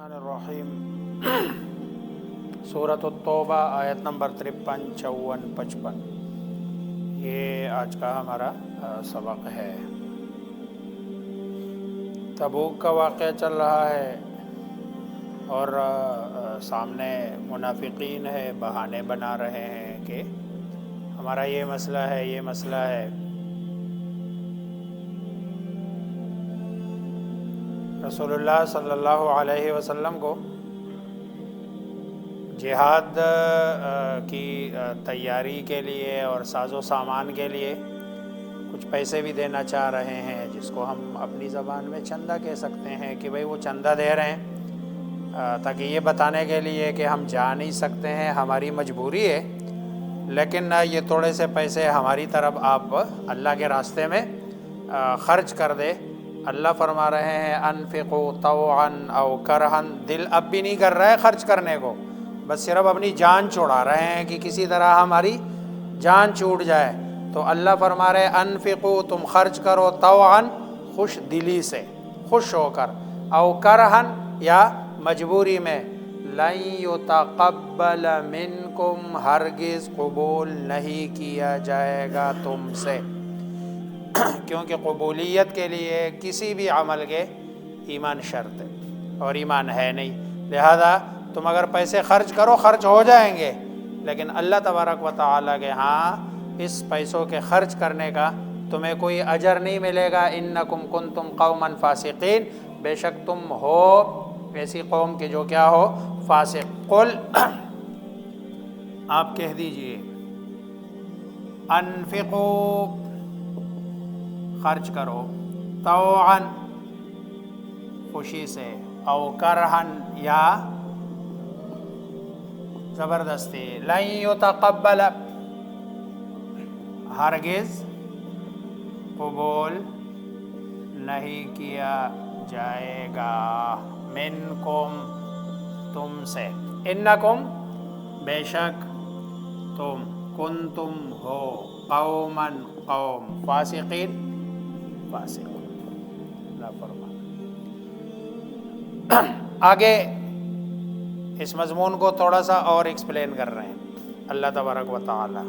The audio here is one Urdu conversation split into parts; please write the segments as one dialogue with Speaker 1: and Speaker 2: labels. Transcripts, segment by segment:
Speaker 1: الرحیم سورۃ التوبہ آیت نمبر 53، 54، 55 یہ آج کا ہمارا سبق ہے۔ تبوک کا واقعہ چل رہا ہے اور سامنے منافقین ہے، بہانے بنا رہے ہیں کہ ہمارا یہ مسئلہ ہے، یہ مسئلہ ہے۔ رسول اللہ صلی اللہ علیہ وسلم کو جہاد کی تیاری کے لیے اور ساز و سامان کے لیے کچھ پیسے بھی دینا چاہ رہے ہیں، جس کو ہم اپنی زبان میں چندہ کہہ سکتے ہیں کہ بھئی وہ چندہ دے رہے ہیں تاکہ یہ بتانے کے لیے کہ ہم جا نہیں سکتے ہیں، ہماری مجبوری ہے، لیکن یہ تھوڑے سے پیسے ہماری طرف آپ اللہ کے راستے میں خرچ کر دے۔ اللہ فرما رہے ہیں انفقوا طوعا او کرہا، دل اب بھی نہیں کر رہا ہے خرچ کرنے کو، بس صرف اپنی جان چھڑا رہے ہیں کہ کسی طرح ہماری جان چھوٹ جائے۔ تو اللہ فرما رہے انفقوا، تم خرچ کرو، طوعا خوش دلی سے، خوش ہو کر، او کرہا یا مجبوری میں، لن یتقبل منکم، ہرگز قبول نہیں کیا جائے گا تم سے، کیونکہ قبولیت کے لیے کسی بھی عمل کے ایمان شرط ہے اور ایمان ہے نہیں، لہذا تم اگر پیسے خرچ کرو خرچ ہو جائیں گے، لیکن اللہ تبارک و تعالیٰ کے ہاں اس پیسوں کے خرچ کرنے کا تمہیں کوئی اجر نہیں ملے گا۔ انکم کنتم قوما فاسقین، بے شک تم ہو ایسی قوم کے جو کیا ہو، فاسق۔ قل، آپ کہہ دیجئے، انفقوا، خرچ کرو، طوعا خوشی سے، او کرہن یا زبردستی، لن یتقبل، ہرگز قبول نہیں کیا جائے گا، منکم، تم سے، انکم، بے شک تم، کنتم ہو، قوما قوم، فاسقین فاسق، اللہ فرمانا۔ آگے اس مضمون کو تھوڑا سا اور ایکسپلین کر رہے ہیں اللہ تبارک و تعالی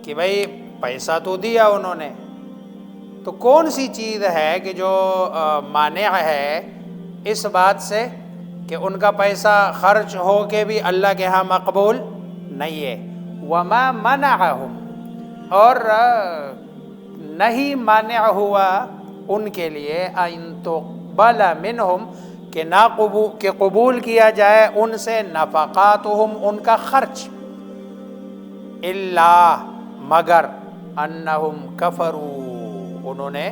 Speaker 1: کہ بھئی پیسہ تو دیا انہوں نے، تو کون سی چیز ہے کہ جو مانع ہے اس بات سے کہ ان کا پیسہ خرچ ہو کے بھی اللہ کے ہاں مقبول نہیں ہے۔ وما منعہم، اور نہیں مانع ہوا ان کے لیے، ان تقبل منہم، کہ قبول کیا جائے ان سے، نفقاتہم، ان کا خرچ، الا، مگر، انہم کفروا، انہوں نے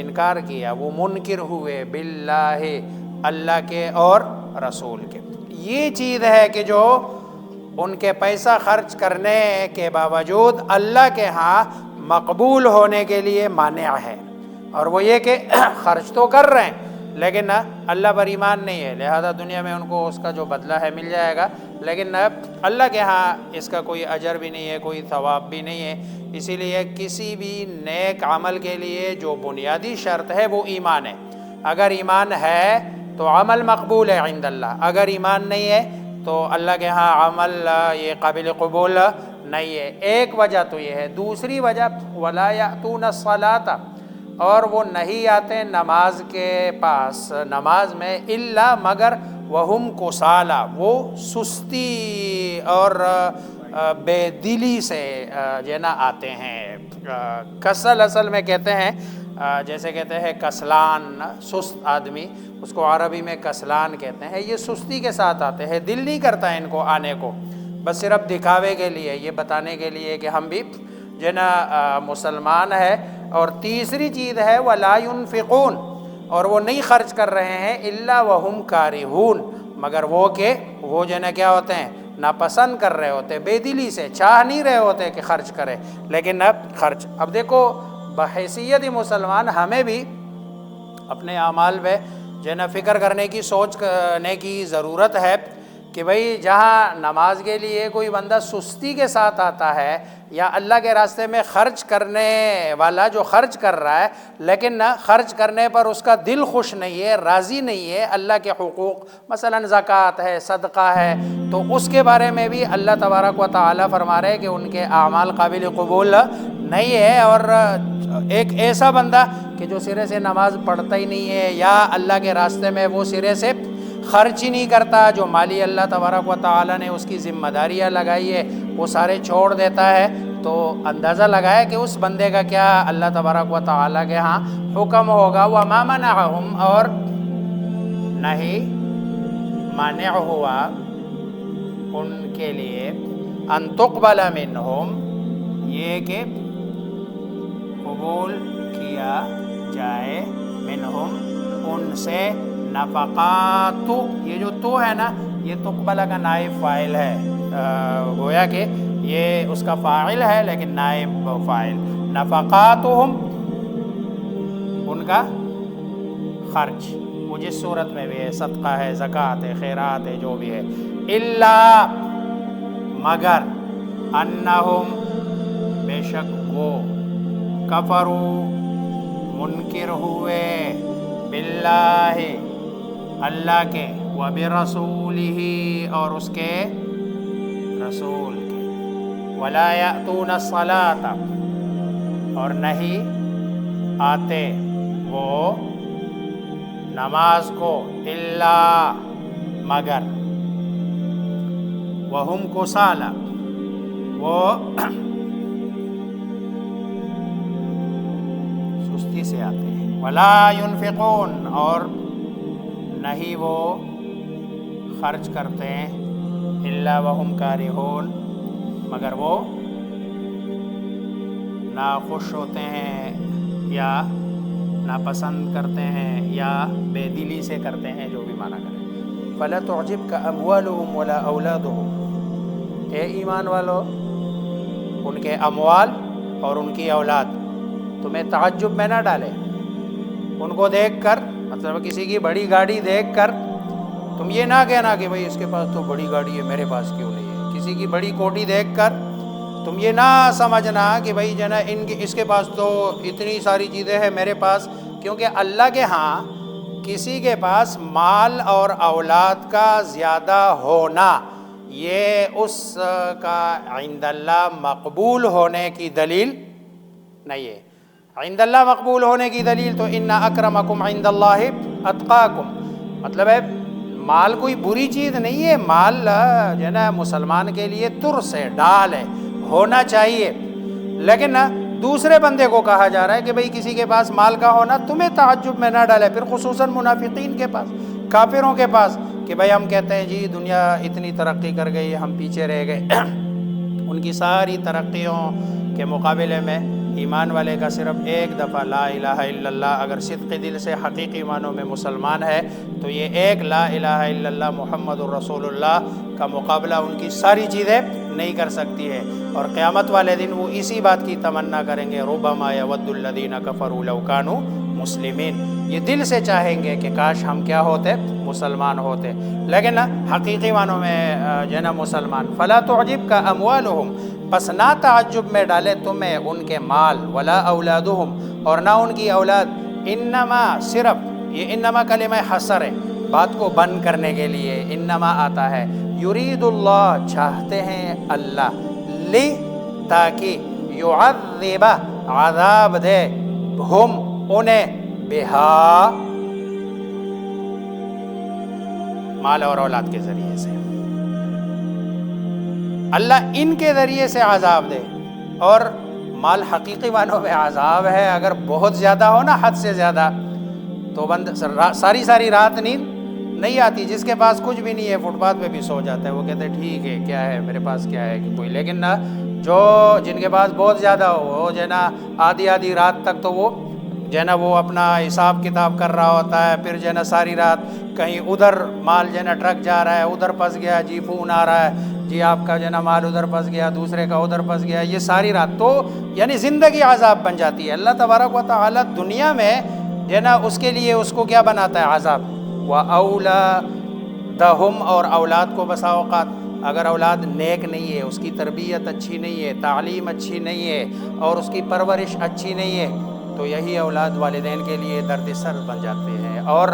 Speaker 1: انکار کیا، وہ منکر ہوئے، باللہ، اللہ کے اور رسول کے۔ یہ چیز ہے کہ جو ان کے پیسہ خرچ کرنے کے باوجود اللہ کے ہاں مقبول ہونے کے لیے مانع ہے، اور وہ یہ کہ خرچ تو کر رہے ہیں لیکن اللہ پر ایمان نہیں ہے، لہذا دنیا میں ان کو اس کا جو بدلہ ہے مل جائے گا، لیکن اللہ کے ہاں اس کا کوئی اجر بھی نہیں ہے، کوئی ثواب بھی نہیں ہے۔ اسی لیے کسی بھی نیک عمل کے لیے جو بنیادی شرط ہے وہ ایمان ہے، اگر ایمان ہے تو عمل مقبول ہے عند اللہ، اگر ایمان نہیں ہے تو اللہ کے ہاں عمل یہ قابل قبول نہیں ہے۔ ایک وجہ تو یہ ہے، دوسری وجہ وَلَا يَأْتُونَ الصَّلَاةَ، اور وہ نہیں آتے نماز کے پاس، نماز میں، الا، مگر، وَهُمْ كُسَالَىٰ، وہ سستی اور بے دلی سے جو نا آتے ہیں۔ کسل اصل میں کہتے ہیں، جیسے کہتے ہیں کسلان، سست آدمی، اس کو عربی میں کسلان کہتے ہیں۔ یہ سستی کے ساتھ آتے ہیں، دل نہیں کرتا ان کو آنے کو، بس صرف دکھاوے کے لیے، یہ بتانے کے لیے کہ ہم بھی جو نا مسلمان ہے۔ اور تیسری چیز ہے وَلَا يُنْفِقُونَ، اور وہ نہیں خرچ کر رہے ہیں، إِلَّا وَهُمْ كَارِهُونَ، مگر وہ کہ وہ جو نا کیا ہوتے ہیں، ناپسند کر رہے ہوتے، بے دلی سے چاہ نہیں رہے ہوتے کہ خرچ کرے، لیکن اب خرچ۔ اب دیکھو بحیثیت مسلمان ہمیں بھی اپنے اعمال میں جو نا فکر کرنے کی، سوچنے کی ضرورت ہے کہ بھئی جہاں نماز کے لیے کوئی بندہ سستی کے ساتھ آتا ہے یا اللہ کے راستے میں خرچ کرنے والا جو خرچ کر رہا ہے لیکن نہ خرچ کرنے پر اس کا دل خوش نہیں ہے، راضی نہیں ہے، اللہ کے حقوق مثلا زکوٰۃ ہے، صدقہ ہے، تو اس کے بارے میں بھی اللہ تبارک و تعالیٰ فرما رہے ہیں کہ ان کے اعمال قابل قبول نہیں ہے۔ اور ایک ایسا بندہ کہ جو سرے سے نماز پڑھتا ہی نہیں ہے یا اللہ کے راستے میں وہ سرے سے خرچ ہی نہیں کرتا، جو مالی اللہ تبارک و تعالیٰ نے اس کی ذمہ داریاں لگائی ہے وہ سارے چھوڑ دیتا ہے، تو اندازہ لگائے کہ اس بندے کا کیا اللہ تبارک و تعالیٰ کے ہاں حکم ہوگا۔ وَمَا مَنَعَهُمْ، اور نہیں مانع ہوا ان کے لیے، ان تقبل منہم، یہ کہ قبول کیا جائے، منہم ان سے، نفقات، یہ جو تو ہے نا یہ تقبل کا نائب فاعل ہے، گویا کہ یہ اس کا فاعل ہے لیکن نائب فاعل، نفقاتہم ان کا خرچ، وہ جس صورت میں بھی ہے، صدقہ ہے، زکوٰۃ ہے، خیرات ہے، جو بھی ہے، الا مگر، انہم بے شک وہ، کفروا منکر ہوئے، باللہ اللہ کے، وبرسولہ اور اس کے رسول کے، ولا یأتون الصلاۃ اور نہیں آتے وہ نماز کو، الا مگر، وہم کسالى وہ سستی سے آتے ہیں، ولا ينفقون اور نہیں وہ خرچ کرتے ہیں، الا وہم کارہون مگر وہ ناخوش ہوتے ہیں یا ناپسند کرتے ہیں یا بے دلی سے کرتے ہیں، جو بھی معنی کریں۔ فلا تعجبک اموالہم ولا اولادہم، اے ایمان والو ان کے اموال اور ان کی اولاد تمہیں تعجب میں نہ ڈالے، ان کو دیکھ کر، مطلب کسی کی بڑی گاڑی دیکھ کر تم یہ نہ کہنا کہ بھئی اس کے پاس تو بڑی گاڑی ہے میرے پاس کیوں نہیں ہے، کسی کی بڑی کوٹھی دیکھ کر تم یہ نہ سمجھنا کہ بھئی جو ہے نا اس کے پاس تو اتنی ساری چیزیں ہیں میرے پاس، کیونکہ اللہ کے ہاں کسی کے پاس مال اور اولاد کا زیادہ ہونا یہ اس کا عند اللہ مقبول ہونے کی دلیل نہیں ہے۔ عند اللہ مقبول ہونے کی دلیل تو ان اکرمکم عند اللہ اتقاکم، مطلب ہے مال کوئی بری چیز نہیں ہے، مال جو ہے نا مسلمان کے لیے ترس ہے، ڈال ہے، ہونا چاہیے، لیکن دوسرے بندے کو کہا جا رہا ہے کہ بھئی کسی کے پاس مال کا ہونا تمہیں تعجب میں نہ ڈالے، پھر خصوصاً منافقین کے پاس، کافروں کے پاس، کہ بھئی ہم کہتے ہیں جی دنیا اتنی ترقی کر گئی ہم پیچھے رہ گئے، ان کی ساری ترقیوں کے مقابلے میں ایمان والے کا صرف ایک دفعہ لا الہ الا اللہ اگر صدق دل سے حقیقی معنوں میں مسلمان ہے تو یہ ایک لا الہ الا اللہ محمد الرسول اللہ کا مقابلہ ان کی ساری چیزیں نہیں کر سکتی ہے، اور قیامت والے دن وہ اسی بات کی تمنا کریں گے، ربما یود الذین کفروا لو کانوا مسلمین، یہ دل سے چاہیں گے کہ کاش ہم کیا ہوتے، مسلمان ہوتے، لیکن حقیقی معنوں میں جو ہے نا مسلمان۔ فلا تعجبک اموالہم، پس نہ تعجب میں ڈالے تمہیں ان کے مال، ولا اولادہم اور نہ ان کی اولاد، انما صرف یہ انما کلمہ حصر ہے، بات کو بند کرنے کے لیے انما آتا ہے، یرید اللہ چاہتے ہیں اللہ، لی تاکہ یعذب عذاب دے، ہم انہیں، بہا مال اور اولاد کے ذریعے سے، اللہ ان کے ذریعے سے عذاب دے، اور مال حقیقی معنوں میں عذاب ہے، اگر بہت زیادہ ہو نا حد سے زیادہ تو بند ساری رات نیند نہیں آتی، جس کے پاس کچھ بھی نہیں ہے فٹ پاتھ پہ بھی سو جاتا ہے، وہ کہتے ہیں ٹھیک ہے کیا ہے میرے پاس کیا ہے کوئی، لیکن نہ جن کے پاس بہت زیادہ ہو وہ جو ہے نا آدھی رات تک تو وہ جو ہے نا وہ اپنا حساب کتاب کر رہا ہوتا ہے، پھر جو ہے نا ساری رات کہیں ادھر مال جو ہے نا ٹرک جا رہا ہے ادھر پھنس گیا، جی فون آ رہا ہے جی آپ کا جو ہے نا مال ادھر پھنس گیا، دوسرے کا ادھر پھنس گیا، یہ ساری رات تو یعنی زندگی عذاب بن جاتی ہے۔ اللہ تبارک و تعالیٰ دنیا میں جو ہے نا اس کے لیے اس کو کیا بناتا ہے، عذاب، وَأَوْلَى دہم اور اولاد کو بسا اوقات اگر اولاد نیک نہیں ہے، اس کی تربیت اچھی نہیں ہے، تعلیم اچھی نہیں ہے اور اس کی پرورش اچھی نہیں ہے، تو یہی اولاد والدین کے لیے درد سر بن جاتے ہیں اور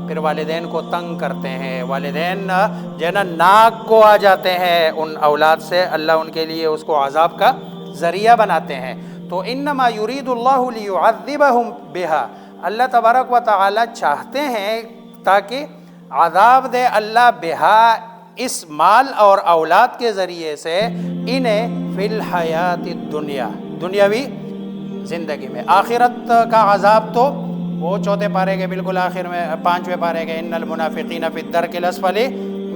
Speaker 1: پھر والدین کو تنگ کرتے ہیں، والدین جو ہے نا ناک کو آ جاتے ہیں ان اولاد سے، اللہ ان کے لیے اس کو عذاب کا ذریعہ بناتے ہیں۔ تو انما یرید اللہ لیعذبہم بہا، اللہ تبارک و تعالی چاہتے ہیں تاکہ عذاب دے اللہ بہا، اس مال اور اولاد کے ذریعے سے، انہیں فی الحیات الدنیا، دنیاوی زندگی میں۔ آخرت کا عذاب تو وہ چوتھے پارے کے بالکل آخر میں، 5ویں پارے کے ان المنافقین فی الدرک الاسفل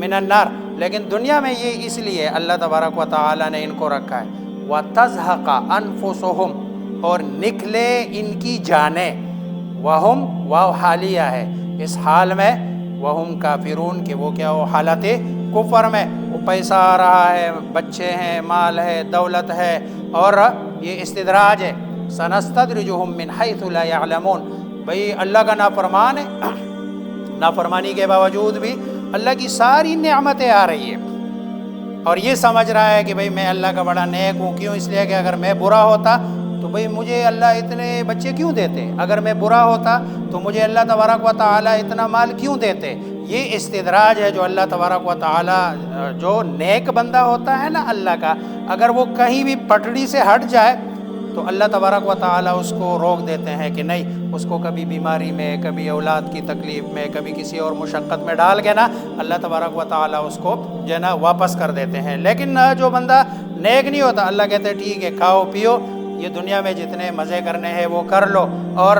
Speaker 1: من النار، لیکن دنیا میں یہ اس لیے اللہ تبارک و تعالی نے ان کو رکھا ہے وَتَزْهَقَ أَنفُسُهُمْ، اور نکلے ان کی جانیں، وہم واو حالیہ ہے اس حال میں، وہم کافرون، کہ وہ کیا، وہ حالت کفر میں، وہ پیسہ آ رہا ہے، بچے ہیں، مال ہے، دولت ہے، اور یہ استدراج ہے۔ سَنَسْتَدْرِجُهُم مِّنْ حَيْثُ لَا يَعْلَمُونَ، بھئی اللہ کا نافرمان ہے، نافرمانی کے باوجود بھی اللہ کی ساری نعمتیں آ رہی ہیں اور یہ سمجھ رہا ہے کہ بھئی میں اللہ کا بڑا نیک ہوں، کیوں؟ اس لیے کہ اگر میں برا ہوتا تو بھئی مجھے اللہ اتنے بچے کیوں دیتے، اگر میں برا ہوتا تو مجھے اللہ تبارک و تعالی اتنا مال کیوں دیتے۔ یہ استدراج ہے جو اللہ تبارک و تعالی، جو نیک بندہ ہوتا ہے نا اللہ کا، اگر وہ کہیں بھی پٹڑی سے ہٹ جائے تو اللہ تبارک و تعالی اس کو روک دیتے ہیں کہ نہیں، اس کو کبھی بیماری میں، کبھی اولاد کی تکلیف میں، کبھی کسی اور مشقت میں ڈال کے نا اللہ تبارک و تعالی اس کو جو ہے نا واپس کر دیتے ہیں۔ لیکن جو بندہ نیک نہیں ہوتا، اللہ کہتے ہیں ٹھیک ہے، کھاؤ پیو، یہ دنیا میں جتنے مزے کرنے ہیں وہ کر لو، اور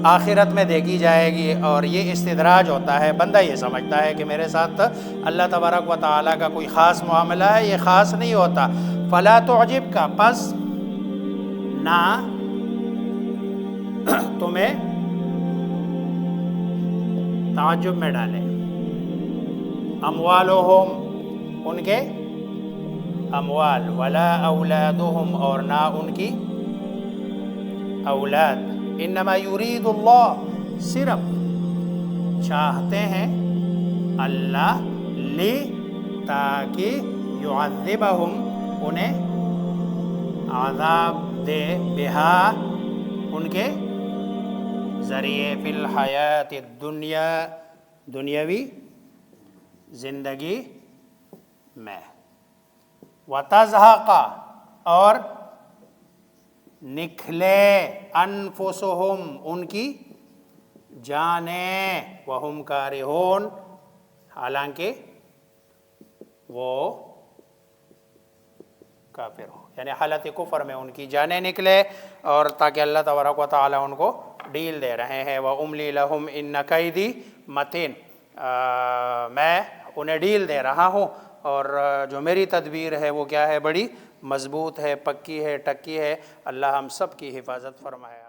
Speaker 1: آخرت میں دیکھی جائے گی۔ اور یہ استدراج ہوتا ہے، بندہ یہ سمجھتا ہے کہ میرے ساتھ اللہ تبارک و تعالی کا کوئی خاص معاملہ ہے، یہ خاص نہیں ہوتا۔ فلا تعجب کا، پس نہ تمہیں تعجب میں ڈالے، اموالہم، ان کے اموال، ولا اولادہم، اور نہ ان کی اولاد، انما یرید اللہ، صرف چاہتے ہیں اللہ، لی، تاکہ یعذبہم، انہیں عذاب دے، بہا، ان کے ذریعے، فی الحیات الدنیا، دنیاوی زندگی میں، وَتَزْهَقَ، اور نکلے، انفسہم، ان کی جانیں، وہم کارہون، حالانکہ وہ کافر ہو، یعنی حالت کفر میں ان کی جانیں نکلے، اور تاکہ اللہ تبارک و تعالی ان کو ڈیل دے رہے ہیں، وَأُمْلِي لَهُمْ إِنَّ كَيْدِي مَتِينٌ، میں انہیں ڈیل دے رہا ہوں، اور جو میری تدبیر ہے وہ کیا ہے، بڑی مضبوط ہے، پکی ہے، ٹکی ہے۔ اللہ ہم سب کی حفاظت فرمائے۔